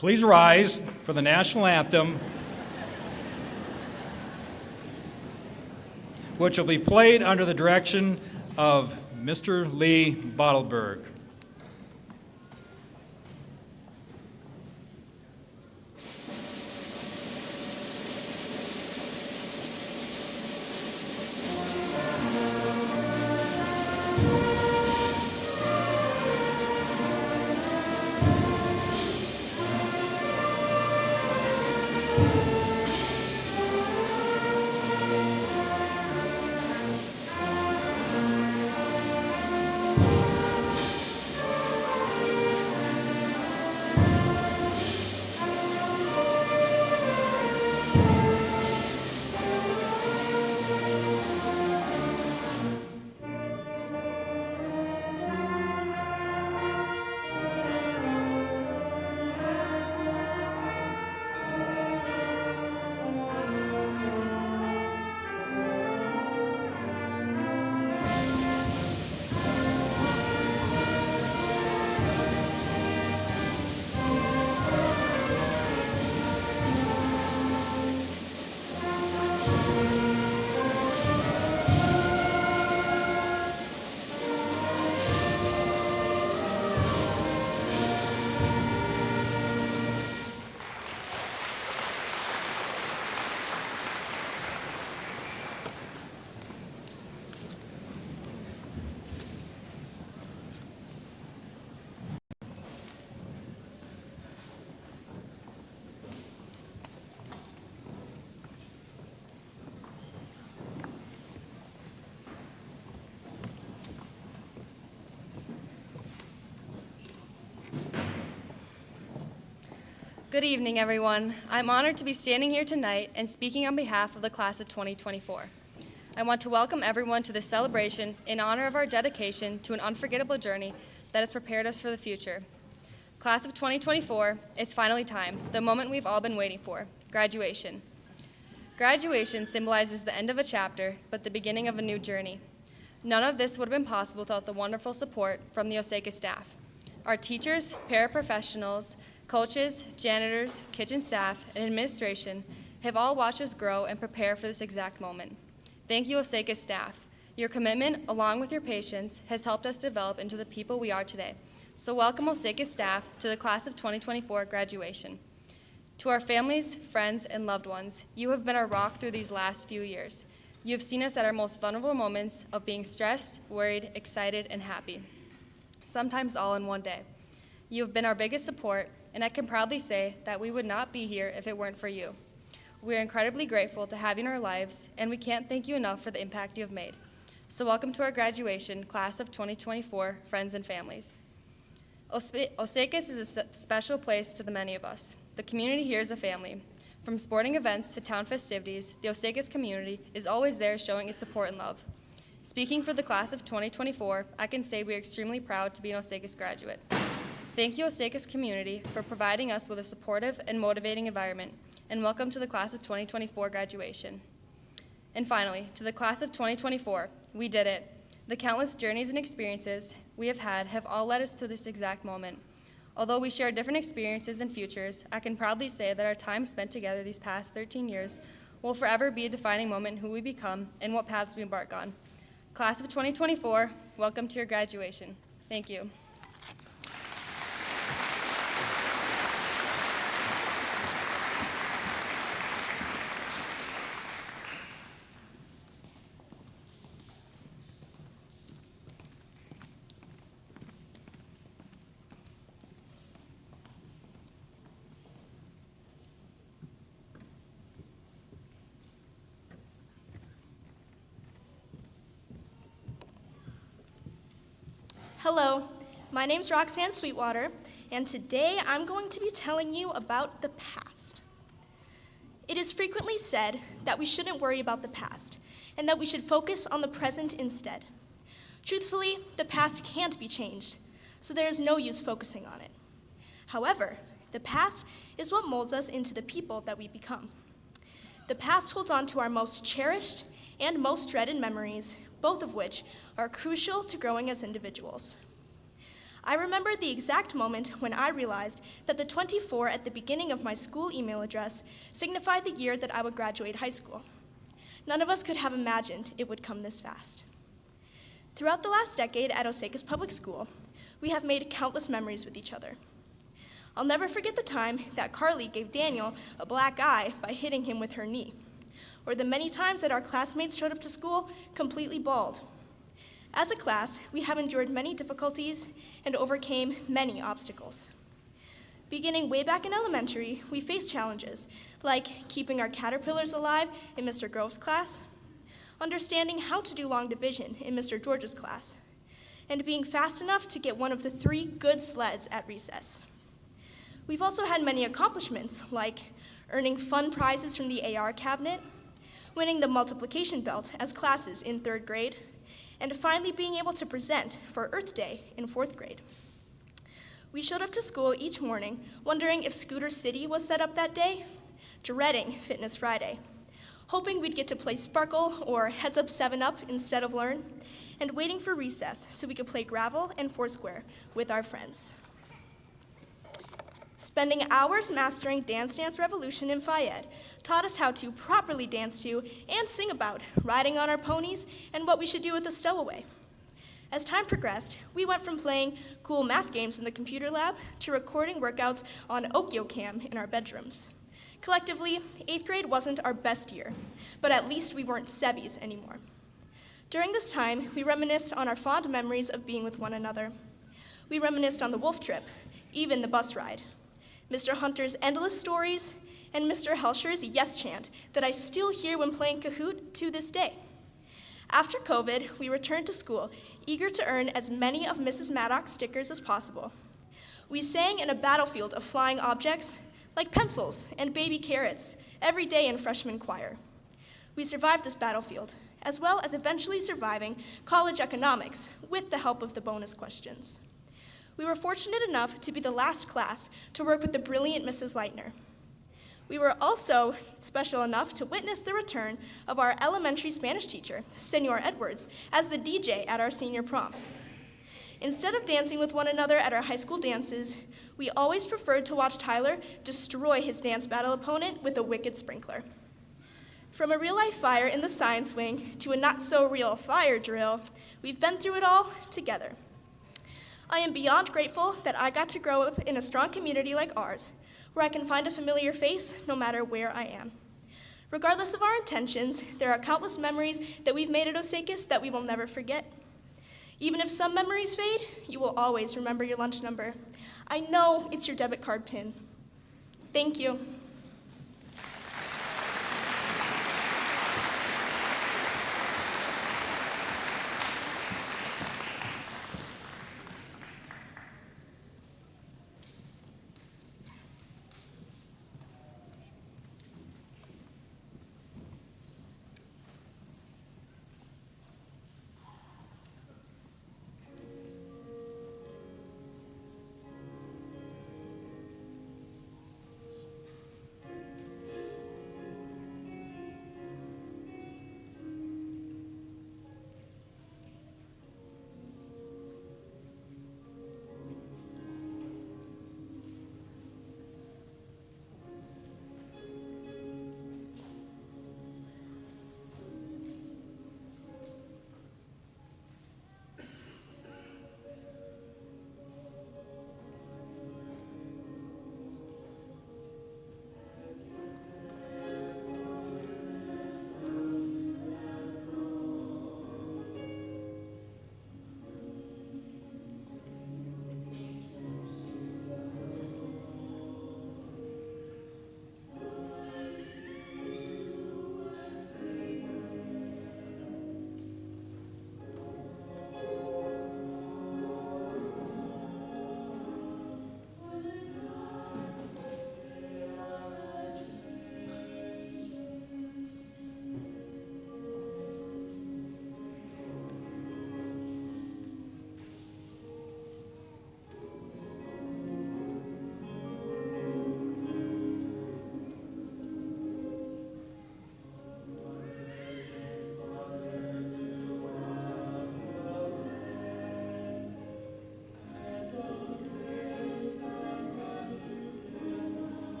Please rise for the national anthem, which will be played under the direction of Mr. Lee Bottleberg. Good evening, everyone. I'm honored to be standing here tonight and speaking on behalf of the class of 2024. I want to welcome everyone to this celebration in honor of our dedication to an unforgettable journey that has prepared us for the future. Class of 2024, it's finally time, the moment we've all been waiting for, graduation. Graduation symbolizes the end of a chapter, but the beginning of a new journey. None of this would have been possible without the wonderful support from the Osakis staff. Our teachers, paraprofessionals, coaches, janitors, kitchen staff, and administration have all watched us grow and prepare for this exact moment. Thank you, Osakis staff. Your commitment, along with your patience, has helped us develop into the people we are today. So welcome, Osakis staff, to the class of 2024 graduation. To our families, friends, and loved ones, you have been our rock through these last few years. You have seen us at our most vulnerable moments of being stressed, worried, excited, and happy, sometimes all in one day. You have been our biggest support, and I can proudly say that we would not be here if it weren't for you. We are incredibly grateful to have you in our lives, and we can't thank you enough for the impact you have made. So welcome to our graduation, class of 2024, friends and families. Osakis is a special place to the many of us. The community here is a family. From sporting events to town festivities, the Osakis community is always there showing its support and love. Speaking for the class of 2024, I can say we are extremely proud to be an Osakis graduate. Thank you, Osakis community, for providing us with a supportive and motivating environment, and welcome to the class of 2024 graduation. And finally, to the class of 2024, we did it. The countless journeys and experiences we have had have all led us to this exact moment. Although we share different experiences and futures, I can proudly say that our time spent together these past 13 years will forever be a defining moment in who we become and what paths we embark on. Class of 2024, welcome to your graduation. Thank you. Hello, my name's Roxanne Sweetwater, and today I'm going to be telling you about the past. It is frequently said that we shouldn't worry about the past, and that we should focus on the present instead. Truthfully, the past can't be changed, so there is no use focusing on it. However, the past is what molds us into the people that we become. The past holds on to our most cherished and most dreaded memories, both of which are crucial to growing as individuals. I remember the exact moment when I realized that the 24 at the beginning of my school email address signified the year that I would graduate high school. None of us could have imagined it would come this fast. Throughout the last decade at Osakis Public School, we have made countless memories with each other. I'll never forget the time that Carly gave Daniel a black eye by hitting him with her knee, or the many times that our classmates showed up to school completely bald. As a class, we have endured many difficulties and overcame many obstacles. Beginning way back in elementary, we faced challenges like keeping our caterpillars alive in Mr. Grove's class, understanding how to do long division in Mr. George's class, and being fast enough to get one of the 3 good sleds at recess. We've also had many accomplishments like earning fun prizes from the AR cabinet, winning the multiplication belt as classes in 3rd grade, and finally being able to present for Earth Day in 4th grade. We showed up to school each morning wondering if Scooter City was set up that day, dreading Fitness Friday, hoping we'd get to play Sparkle or Heads Up 7-Up instead of Learn, and waiting for recess so we could play Gravel and Foursquare with our friends. Spending hours mastering Dance Dance Revolution in Fayed taught us how to properly dance to and sing about riding on our ponies and what we should do with a stowaway. As time progressed, we went from playing cool math games in the computer lab to recording workouts on OkioCam in our bedrooms. Collectively, 8th grade wasn't our best year, but at least we weren't Sebbies anymore. During this time, we reminisced on our fond memories of being with one another. We reminisced on the wolf trip, even the bus ride, Mr. Hunter's endless stories, and Mr. Helsher's yes chant that I still hear when playing Kahoot to this day. After COVID, we returned to school, eager to earn as many of Mrs. Maddox's stickers as possible. We sang in a battlefield of flying objects, like pencils and baby carrots, every day in freshman choir. We survived this battlefield, as well as eventually surviving college economics with the help of the bonus questions. We were fortunate enough to be the last class to work with the brilliant Mrs. Leitner. We were also special enough to witness the return of our elementary Spanish teacher, Senor Edwards, as the DJ at our senior prom. Instead of dancing with one another at our high school dances, we always preferred to watch Tyler destroy his dance battle opponent with a wicked sprinkler. From a real-life fire in the science wing to a not-so-real fire drill, we've been through it all together. I am beyond grateful that I got to grow up in a strong community like ours, where I can find a familiar face no matter where I am. Regardless of our intentions, there are countless memories that we've made at Osakis that we will never forget. Even if some memories fade, you will always remember your lunch number. I know it's your debit card PIN. Thank you.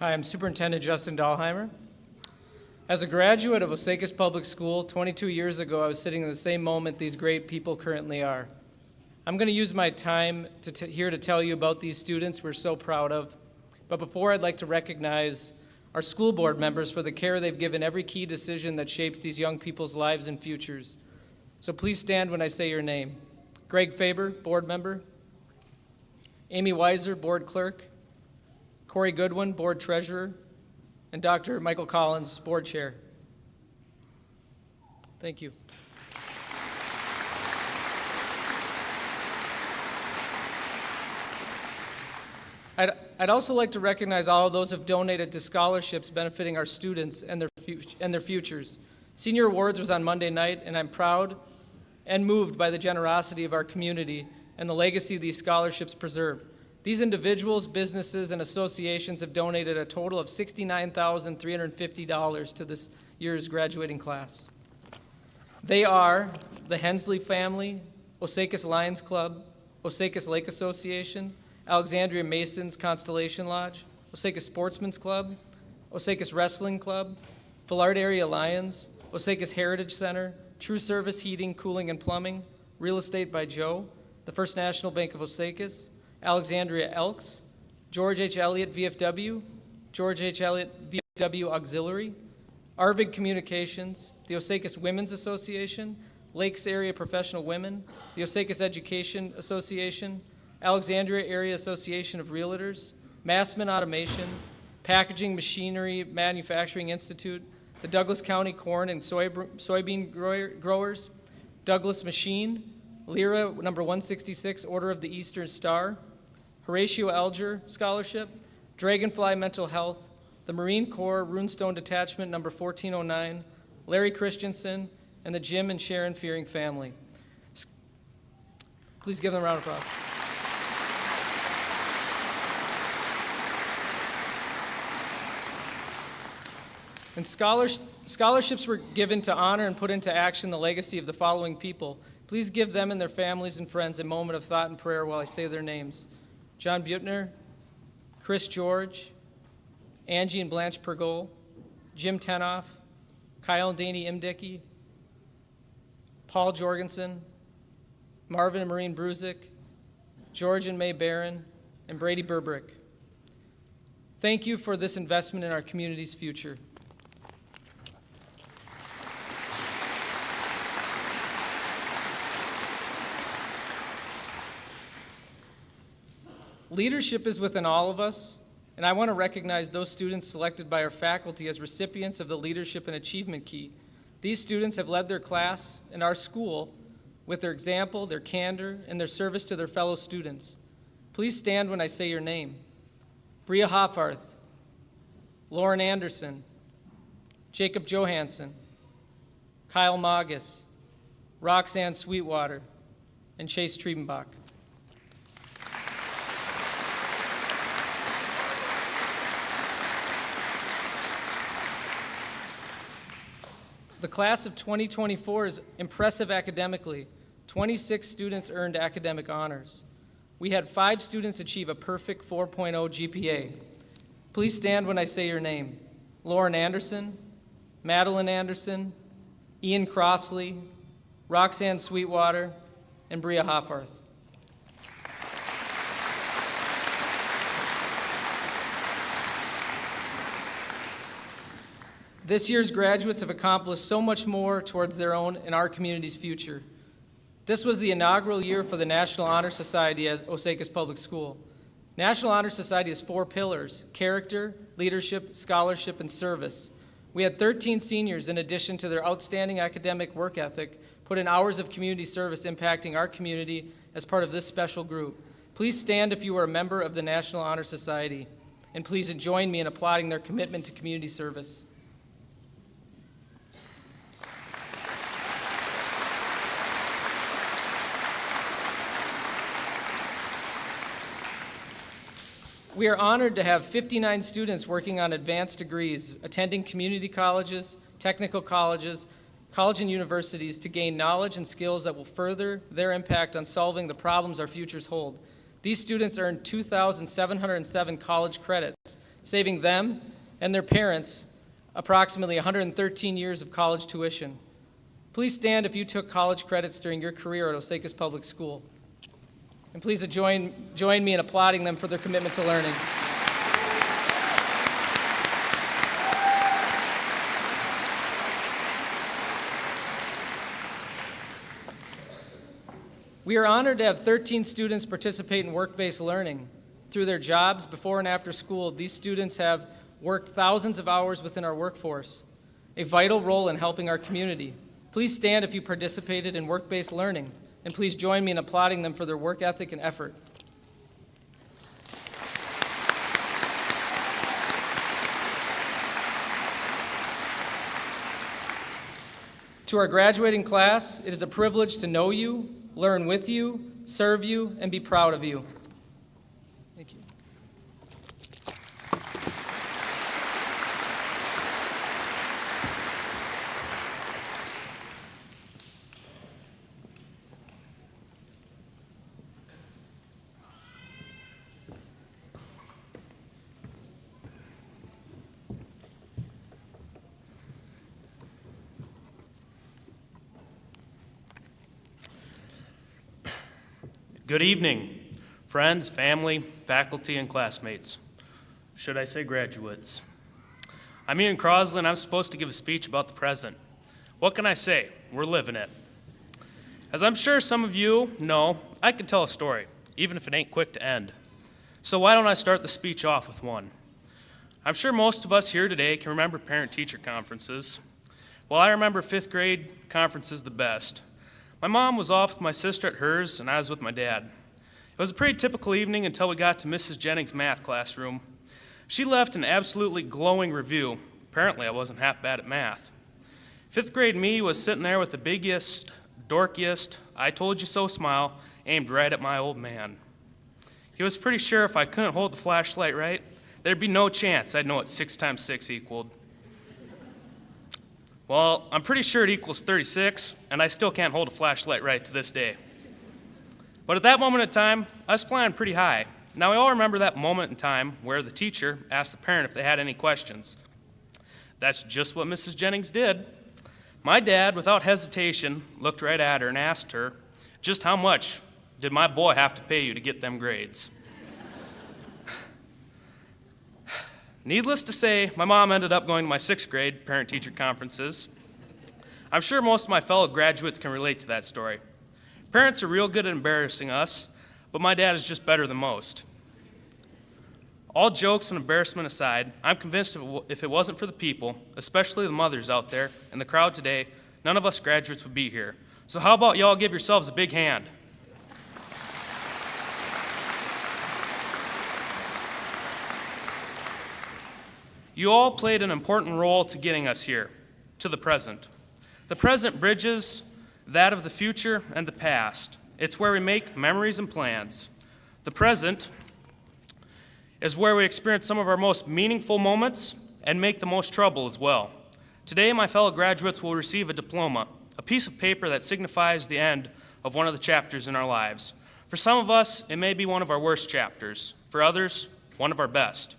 Hi, I'm Superintendent Justin Dahlheimer. As a graduate of Osakis Public School 22 years ago, I was sitting in the same moment these great people currently are. I'm going to use my time here to tell you about these students we're so proud of. But before, I'd like to recognize our school board members for the care they've given every key decision that shapes these young people's lives and futures. So please stand when I say your name. Greg Faber, board member. Amy Weiser, board clerk. Corey Goodwin, board treasurer. And Dr. Michael Collins, board chair. Thank you. I'd also like to recognize all of those who have donated to scholarships benefiting our students and their futures. Senior Awards was on Monday night, and I'm proud and moved by the generosity of our community and the legacy these scholarships preserve. These individuals, businesses, and associations have donated a total of $69,350 to this year's graduating class. They are the Hensley family, Osakis Lions Club, Osakis Lake Association, Alexandria Masons Constellation Lodge, Osakis Sportsman's Club, Osakis Wrestling Club, Villard Area Lions, Osakis Heritage Center, True Service Heating, Cooling, and Plumbing, Real Estate by Joe, the First National Bank of Osakis, Alexandria Elks, George H. Elliott VFW, George H. Elliott VFW Auxiliary, Arvig Communications, the Osakis Women's Association, Lakes Area Professional Women, the Osakis Education Association, Alexandria Area Association of Realtors, Massman Automation, Packaging Machinery Manufacturing Institute, the Douglas County Corn and Soybean Growers, Douglas Machine, Lyra number 166, Order of the Eastern Star, Horatio Alger Scholarship, Dragonfly Mental Health, the Marine Corps Runestone Detachment number 1409, Larry Christensen, and the Jim and Sharon Fearing family. Please give them a round of applause. And scholarships were given to honor and put into action the legacy of the following people. Please give them and their families and friends a moment of thought and prayer while I say their names. John Butner, Chris George, Angie and Blanche Pergol, Jim Tenoff, Kyle and Danny Imdicky, Paul Jorgensen, Marvin and Maureen Bruzik, George and May Barron, and Brady Burbrick. Thank you for this investment in our community's future. Leadership is within all of us, and I want to recognize those students selected by our faculty as recipients of the Leadership and Achievement Key. These students have led their class and our school with their example, their candor, and their service to their fellow students. Please stand when I say your name. Bria Hoffarth, Lauren Anderson, Jacob Johansson, Kyle Magus, Roxanne Sweetwater, and Chase Triebenbach. The class of 2024 is impressive academically. 26 students earned academic honors. We had 5 students achieve a perfect 4.0 GPA. Please stand when I say your name. Lauren Anderson, Madeline Anderson, Ian Crossley, Roxanne Sweetwater, and Bria Hoffarth. This year's graduates have accomplished so much more towards their own and our community's future. This was the inaugural year for the National Honor Society at Osakis Public School. National Honor Society has 4 pillars: character, leadership, scholarship, and service. We had 13 seniors, in addition to their outstanding academic work ethic, put in hours of community service impacting our community as part of this special group. Please stand if you are a member of the National Honor Society, and please join me in applauding their commitment to community service. We are honored to have 59 students working on advanced degrees, attending community colleges, technical colleges, college and universities to gain knowledge and skills that will further their impact on solving the problems our futures hold. These students earned 2,707 college credits, saving them and their parents approximately 113 years of college tuition. Please stand if you took college credits during your career at Osakis Public School. And please join me in applauding them for their commitment to learning. We are honored to have 13 students participate in work-based learning. Through their jobs before and after school, these students have worked thousands of hours within our workforce, a vital role in helping our community. Please stand if you participated in work-based learning, and please join me in applauding them for their work ethic and effort. To our graduating class, it is a privilege to know you, learn with you, serve you, and be proud of you. Thank you. Good evening, friends, family, faculty, and classmates. Should I say graduates? I'm Ian Crosley, and I'm supposed to give a speech about the present. What can I say? We're living it. As I'm sure some of you know, I can tell a story, even if it ain't quick to end. So why don't I start the speech off with one? I'm sure most of us here today can remember parent-teacher conferences. Well, I remember 5th grade conferences the best. My mom was off with my sister at hers, and I was with my dad. It was a pretty typical evening until we got to Mrs. Jennings' math classroom. She left an absolutely glowing review. Apparently, I wasn't half bad at math. 5th grade me was sitting there with the biggest, dorkiest, I told you so smile aimed right at my old man. He was pretty sure if I couldn't hold the flashlight right, there'd be no chance I'd know what 6 times 6 equaled. Well, I'm pretty sure it equals 36, and I still can't hold a flashlight right to this day. But at that moment in time, I was flying pretty high. Now, we all remember that moment in time where the teacher asked the parent if they had any questions. That's just what Mrs. Jennings did. My dad, without hesitation, looked right at her and asked her, just how much did my boy have to pay you to get them grades? Needless to say, my mom ended up going to my 6th grade parent-teacher conferences. I'm sure most of my fellow graduates can relate to that story. Parents are real good at embarrassing us, but my dad is just better than most. All jokes and embarrassment aside, I'm convinced if it wasn't for the people, especially the mothers out there in the crowd today, none of us graduates would be here. So how about y'all give yourselves a big hand? You all played an important role to getting us here, to the present. The present bridges that of the future and the past. It's where we make memories and plans. The present is where we experience some of our most meaningful moments and make the most trouble as well. Today, my fellow graduates will receive a diploma, a piece of paper that signifies the end of one of the chapters in our lives. For some of us, it may be one of our worst chapters. For others, one of our best.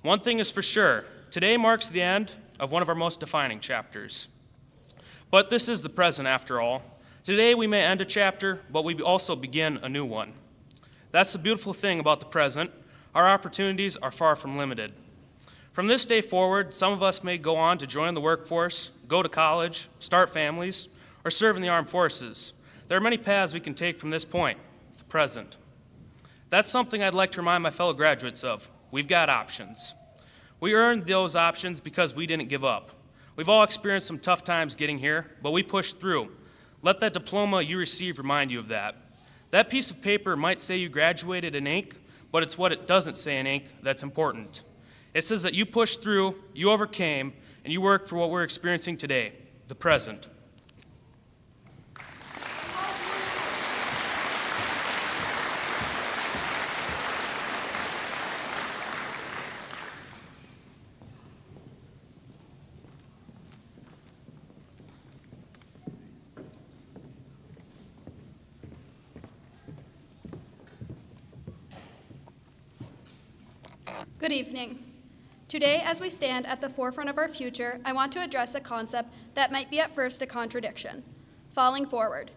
One thing is for sure, today marks the end of one of our most defining chapters. But this is the present after all. Today we may end a chapter, but we also begin a new one. That's the beautiful thing about the present. Our opportunities are far from limited. From this day forward, some of us may go on to join the workforce, go to college, start families, or serve in the armed forces. There are many paths we can take from this point, the present. That's something I'd like to remind my fellow graduates of. We've got options. We earned those options because we didn't give up. We've all experienced some tough times getting here, but we pushed through. Let that diploma you receive remind you of that. That piece of paper might say you graduated in ink, but it's what it doesn't say in ink that's important. It says that you pushed through, you overcame, and you worked for what we're experiencing today, the present. Good evening. Today, as we stand at the forefront of our future, I want to address a concept that might be at first a contradiction: falling forward.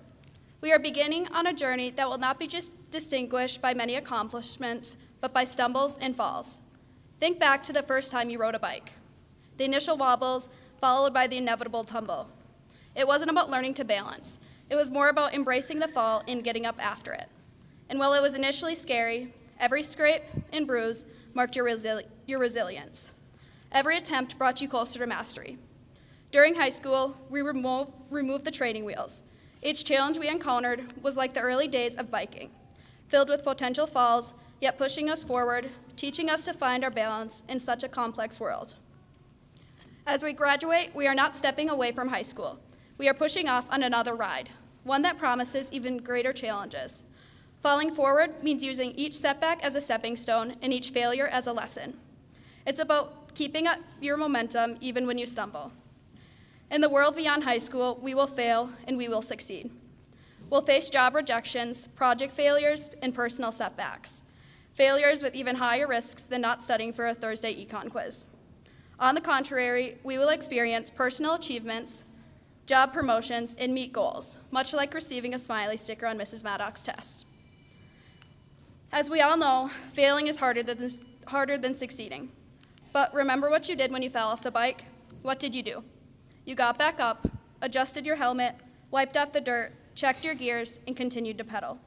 We are beginning on a journey that will not be just distinguished by many accomplishments, but by stumbles and falls. Think back to the first time you rode a bike. The initial wobbles, followed by the inevitable tumble. It wasn't about learning to balance. It was more about embracing the fall and getting up after it. And while it was initially scary, every scrape and bruise marked your resilience. Every attempt brought you closer to mastery. During high school, we removed the training wheels. Each challenge we encountered was like the early days of biking, filled with potential falls, yet pushing us forward, teaching us to find our balance in such a complex world. As we graduate, we are not stepping away from high school. We are pushing off on another ride, one that promises even greater challenges. Falling forward means using each setback as a stepping stone and each failure as a lesson. It's about keeping up your momentum even when you stumble. In the world beyond high school, we will fail and we will succeed. We'll face job rejections, project failures, and personal setbacks. Failures with even higher risks than not studying for a Thursday econ quiz. On the contrary, we will experience personal achievements, job promotions, and meet goals, much like receiving a smiley sticker on Mrs. Maddox's test. As we all know, failing is harder than succeeding. But remember what you did when you fell off the bike? What did you do? You got back up, adjusted your helmet, wiped off the dirt, checked your gears, and continued to pedal.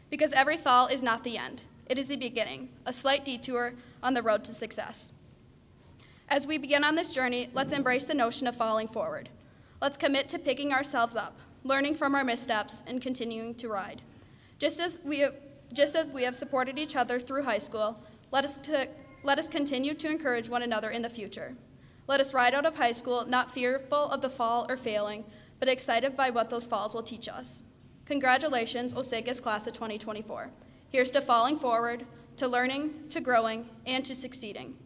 Because every fall is not the end. It is the beginning, a slight detour on the road to success. As we begin on this journey, let's embrace the notion of falling forward. Let's commit to picking ourselves up, learning from our missteps, and continuing to ride. Just as we have supported each other through high school, let us continue to encourage one another in the future. Let us ride out of high school not fearful of the fall or failing, but excited by what those falls will teach us. Congratulations, Osakis class of 2024. Here's to falling forward, to learning, to growing, and to succeeding.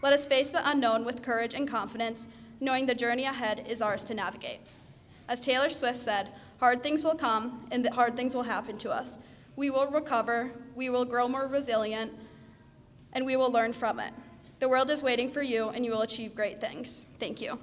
Let us face the unknown with courage and confidence, knowing the journey ahead is ours to navigate. As Taylor Swift said, hard things will come and hard things will happen to us. We will recover, we will grow more resilient, and we will learn from it. The world is waiting for you, and you will achieve great things. Thank you.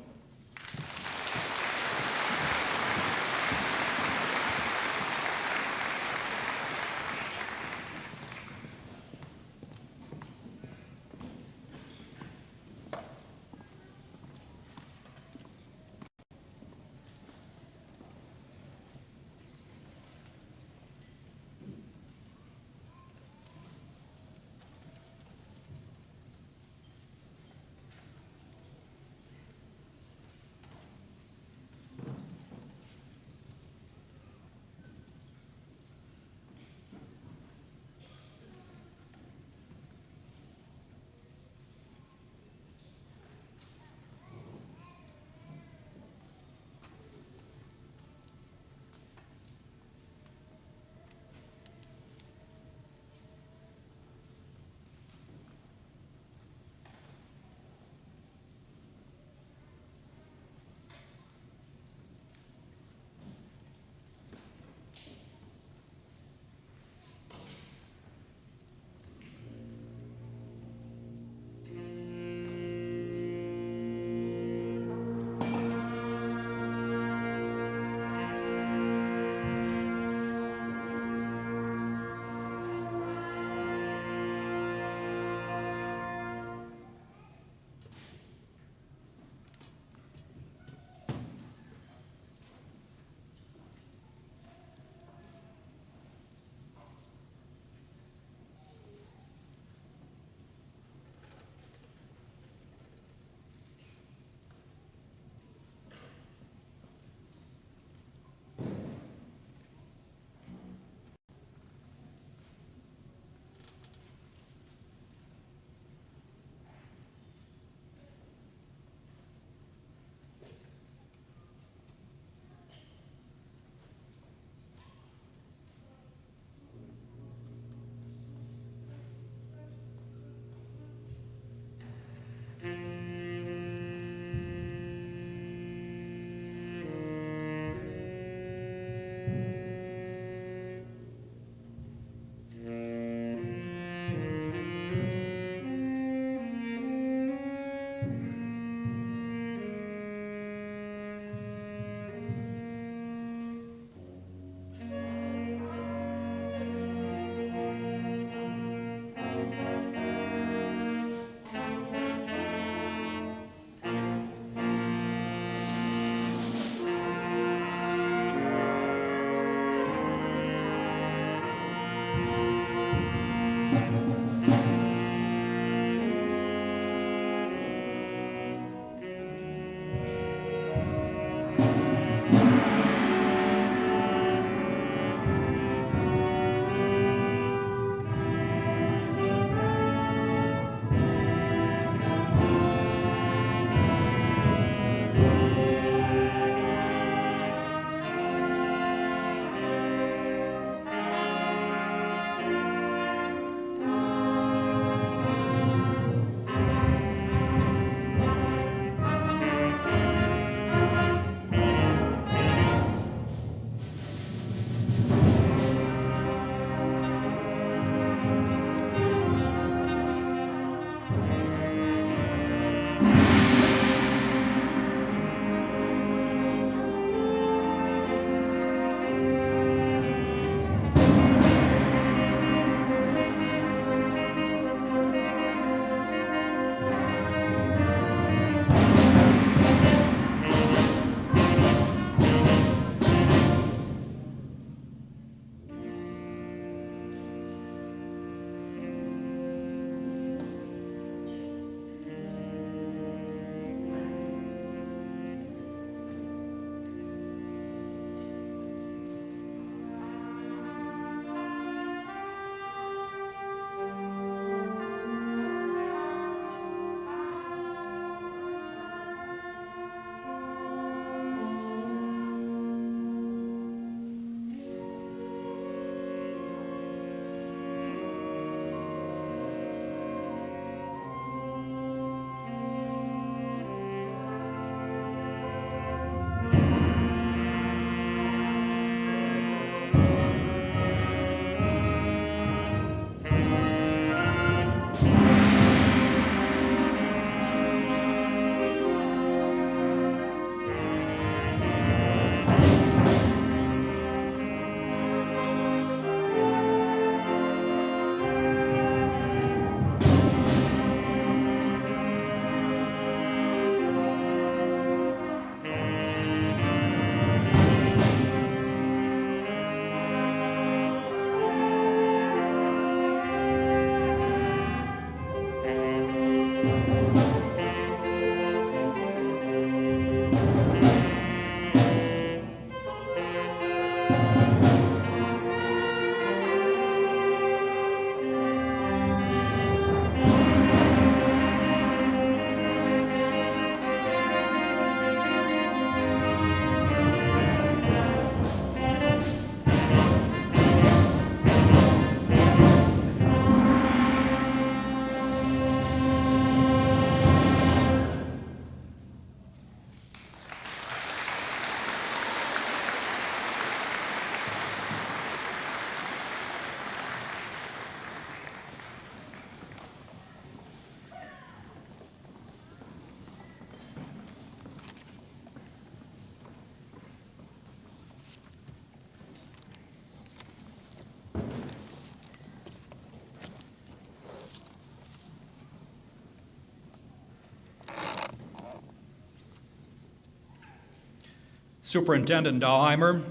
Superintendent Dahlheimer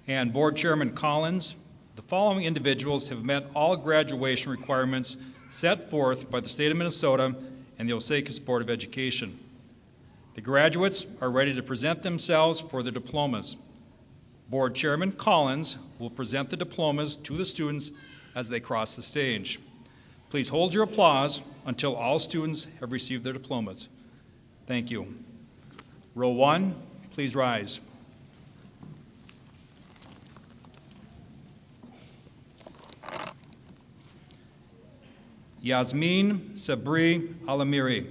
and Board Chairman Collins, the following individuals have met all graduation requirements set forth by the state of Minnesota and the Osakis Board of Education. The graduates are ready to present themselves for their diplomas. Board Chairman Collins will present the diplomas to the students as they cross the stage. Please hold your applause until all students have received their diplomas. Thank you. Row 1, please rise. Yasmin Sabri Alamiri.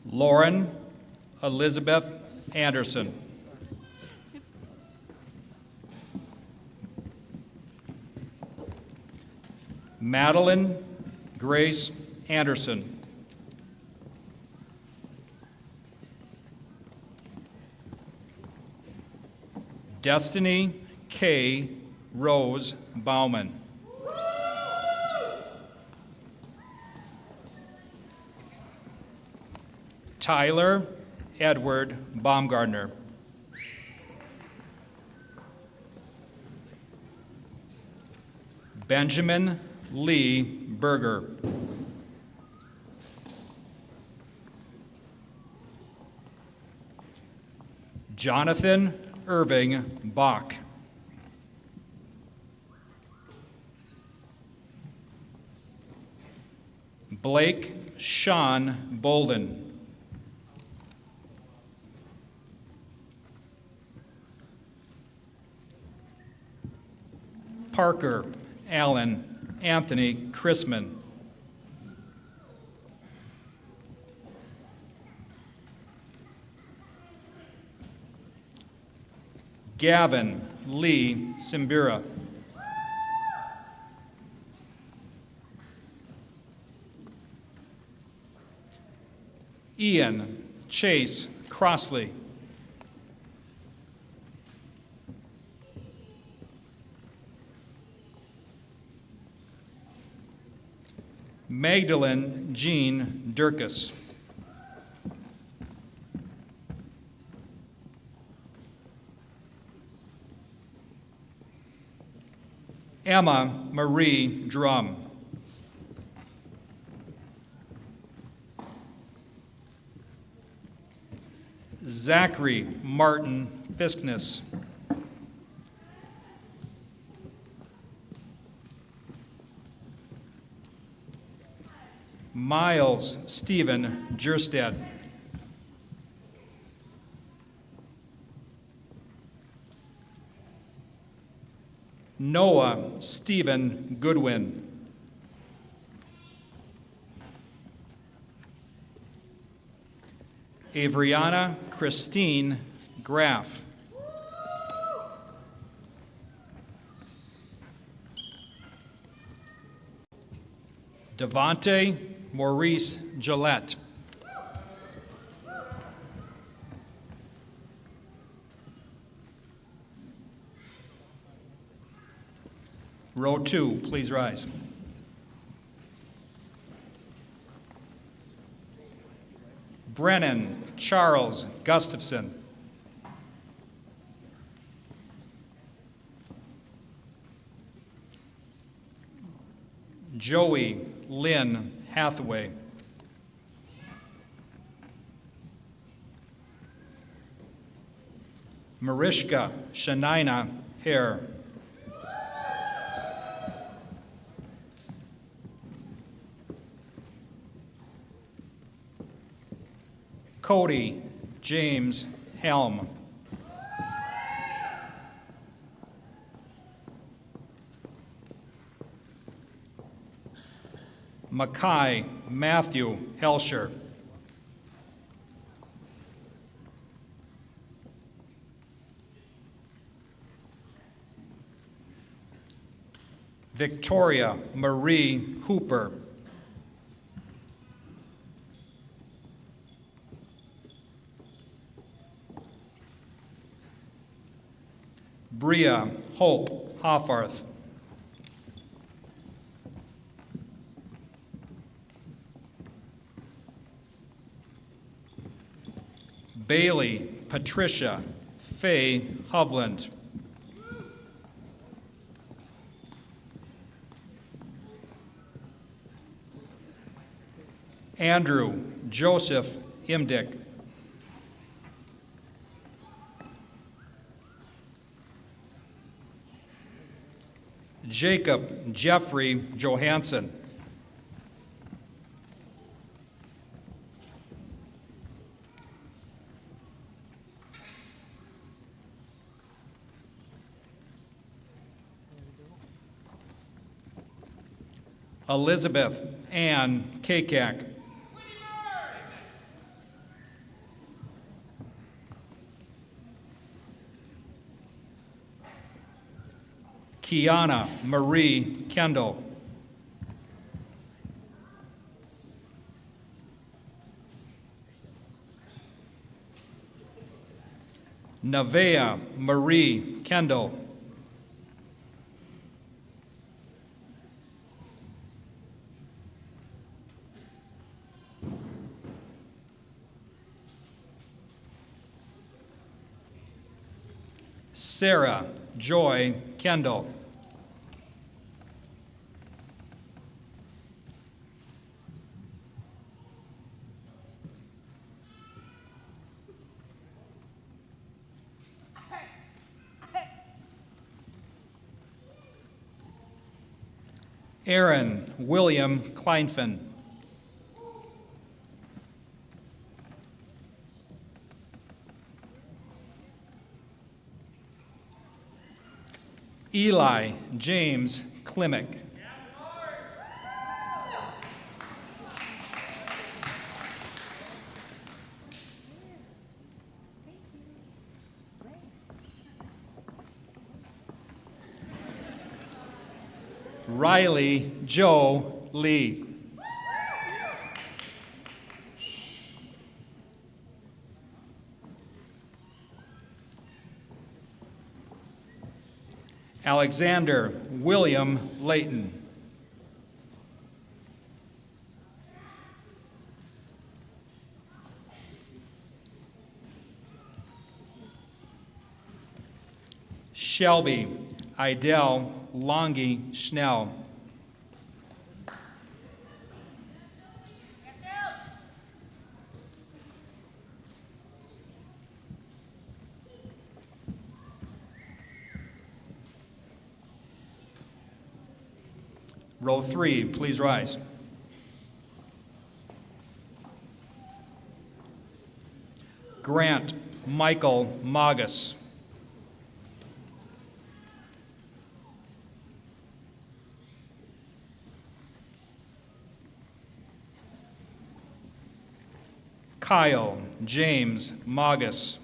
Lauren Elizabeth Anderson. Madeline Grace Anderson. Destiny K. Rose Bauman. Tyler Edward Baumgardner. Benjamin Lee Berger. Jonathan Irving Bach. Blake Sean Bolden. Parker Allen Anthony Chrisman. Gavin Lee Simbira. Ian Chase Crossley. Magdalene Jean Durkis. Emma Marie Drum. Zachary Martin Fiskness. Miles Stephen Jerstead. Noah Stephen Goodwin. Avriana Christine Graff. Devonte Maurice Gillette. Row 2, please rise. Brennan Charles Gustafson. Joey Lynn Hathaway. Marishka Shanina Hare. Cody James Helm. Mackay Matthew Helsher. Victoria Marie Hooper. Bria Hope Hoffarth. Bailey Patricia Faye Hovland. Andrew Joseph Imdick. Jacob Jeffrey Johansson. Elizabeth Ann Kakak. Kiana Marie Kendall. Nevaeh Marie Kendall. Sarah Joy Kendall. Aaron William Kleinfen. Eli James Klimick. Riley Joe Lee. Alexander William Layton. Shelby Idell Longy Schnell. Row 3, please rise. Grant Michael Magus. Kyle James Magus.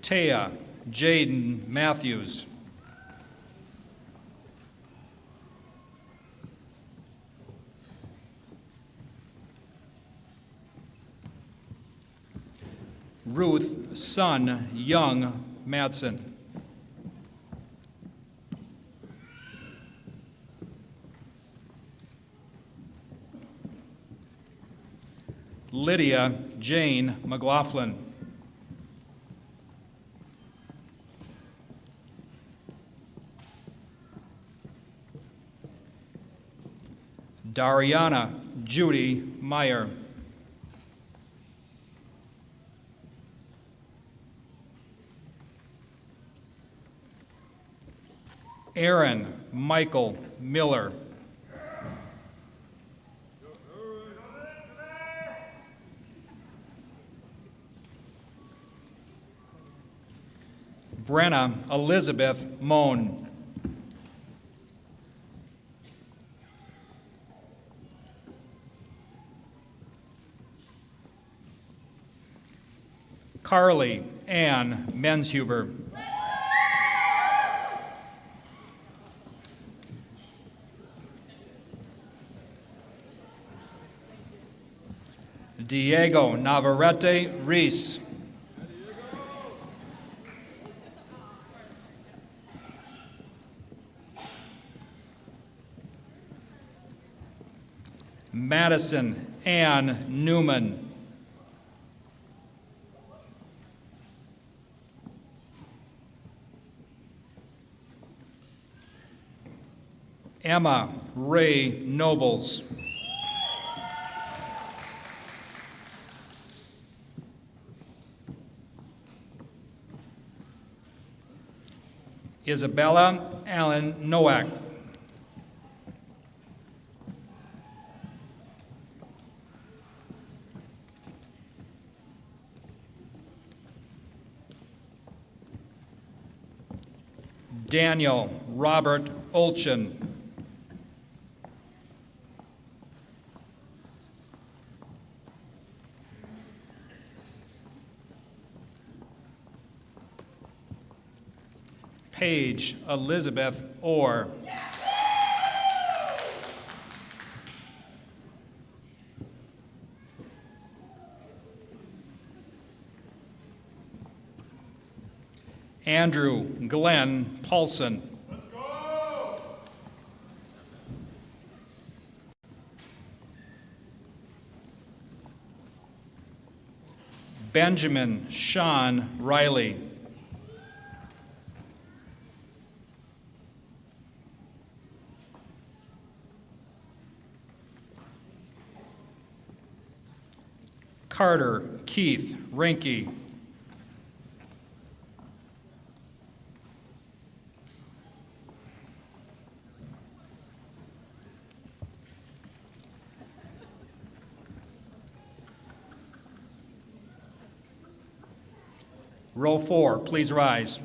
Taya Jaden Matthews. Ruth Sun Young Madsen. Lydia Jane McLaughlin. Dariana Judy Meyer. Aaron Michael Miller. Brenna Elizabeth Moan. Carly Ann Menshuber. Diego Navarrete Reese. Madison Ann Newman. Emma Ray Nobles. Isabella Allen Nowak. Daniel Robert Olchen. Paige Elizabeth Orr. Andrew Glenn Paulson. Benjamin Sean Riley. Carter Keith Rinke. Row 4, please rise.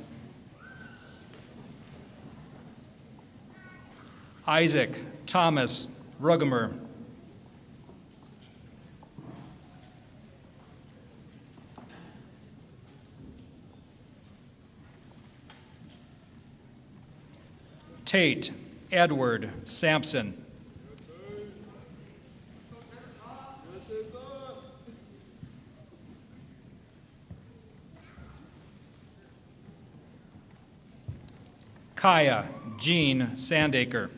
Isaac Thomas Rugemer. Tate Edward Sampson. Kaya Jean Sandaker.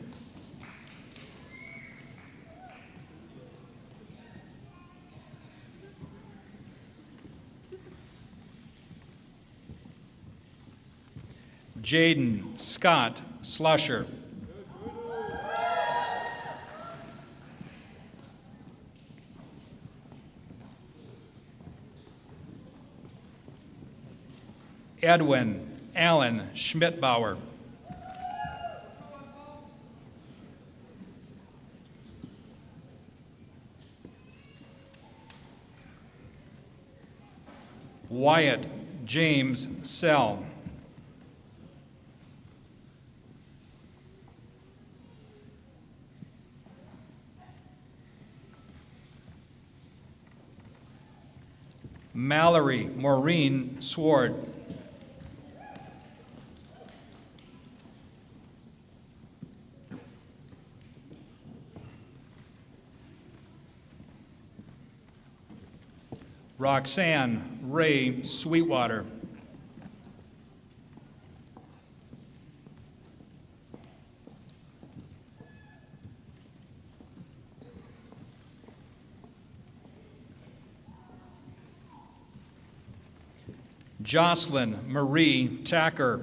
Jaden Scott Slusher. Edwin Allen Schmidbauer. Wyatt James Sell. Mallory Maureen Sword. Roxanne Ray Sweetwater. Jocelyn Marie Tacker.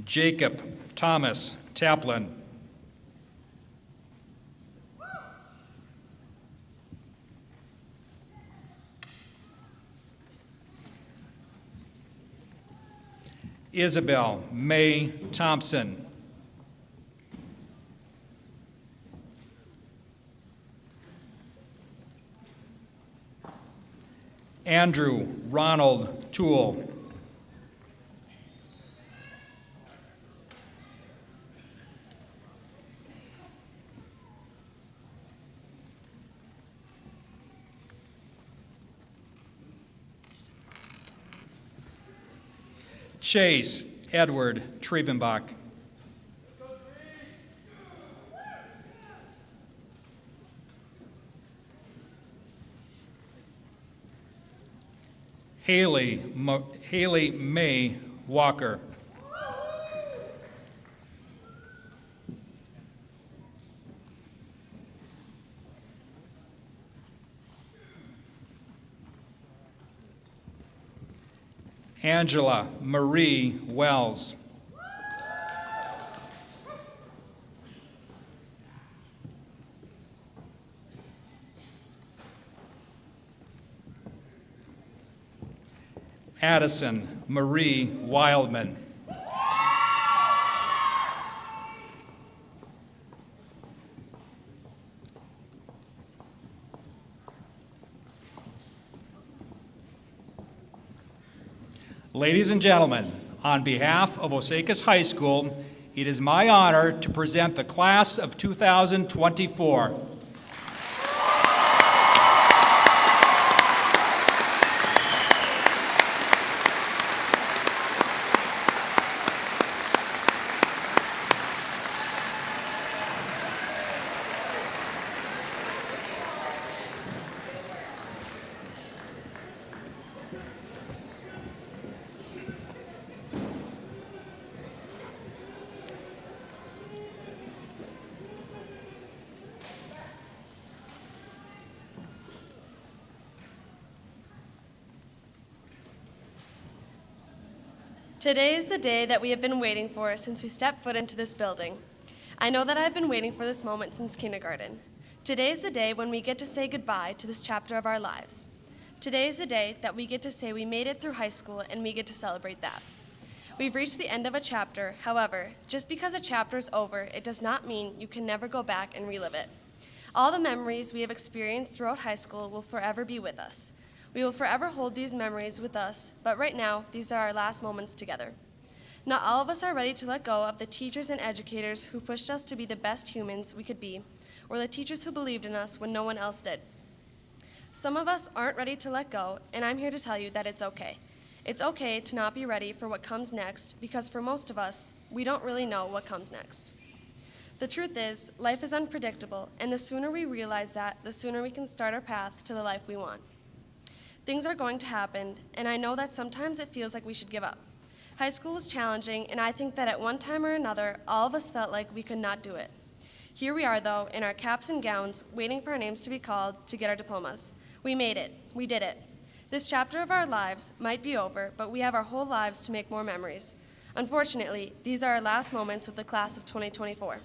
Jacob Thomas Taplin. Isabel May Thompson. Andrew Ronald Toole. Chase Edward Triebenbach. Haley May Walker. Angela Marie Wells. Addison Marie Wildman. Ladies and gentlemen, on behalf of Osakis High School, it is my honor to present the class of 2024. Today is the day that we have been waiting for since we stepped foot into this building. I know that I've been waiting for this moment since kindergarten. Today is the day when we get to say goodbye to this chapter of our lives. Today is the day that we get to say we made it through high school and we get to celebrate that. We've reached the end of a chapter. However, just because a chapter is over, it does not mean you can never go back and relive it. All the memories we have experienced throughout high school will forever be with us. We will forever hold these memories with us, but right now, these are our last moments together. Not all of us are ready to let go of the teachers and educators who pushed us to be the best humans we could be, or the teachers who believed in us when no one else did. Some of us aren't ready to let go, and I'm here to tell you that it's okay. It's okay to not be ready for what comes next, because for most of us, we don't really know what comes next. The truth is, life is unpredictable, and the sooner we realize that, the sooner we can start our path to the life we want. Things are going to happen, and I know that sometimes it feels like we should give up. High school was challenging, and I think that at one time or another, all of us felt like we could not do it. Here we are, though, in our caps and gowns, waiting for our names to be called to get our diplomas. We made it. We did it. This chapter of our lives might be over, but we have our whole lives to make more memories. Unfortunately, these are our last moments with the class of 2024.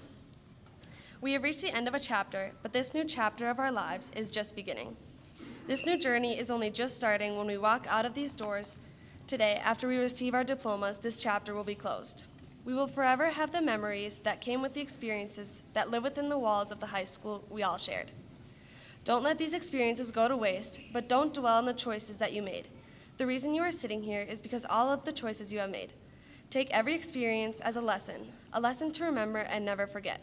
We have reached the end of a chapter, but this new chapter of our lives is just beginning. This new journey is only just starting when we walk out of these doors. Today, after we receive our diplomas, this chapter will be closed. We will forever have the memories that came with the experiences that live within the walls of the high school we all shared. Don't let these experiences go to waste, but don't dwell on the choices that you made. The reason you are sitting here is because all of the choices you have made. Take every experience as a lesson to remember and never forget.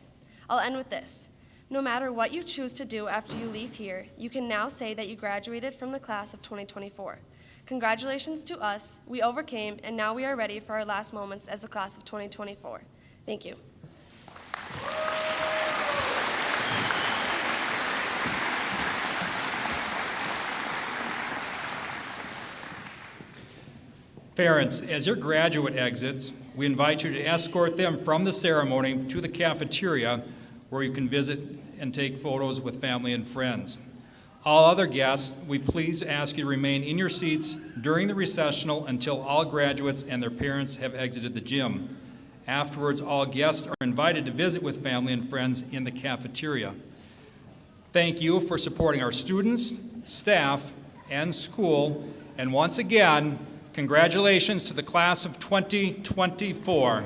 I'll end with this. No matter what you choose to do after you leave here, you can now say that you graduated from the class of 2024. Congratulations to us, we overcame, and now we are ready for our last moments as the class of 2024. Thank you. Parents, as your graduate exits, we invite you to escort them from the ceremony to the cafeteria where you can visit and take photos with family and friends. All other guests, we please ask you to remain in your seats during the recessional until all graduates and their parents have exited the gym. Afterwards, all guests are invited to visit with family and friends in the cafeteria. Thank you for supporting our students, staff, and school, and once again, congratulations to the class of 2024.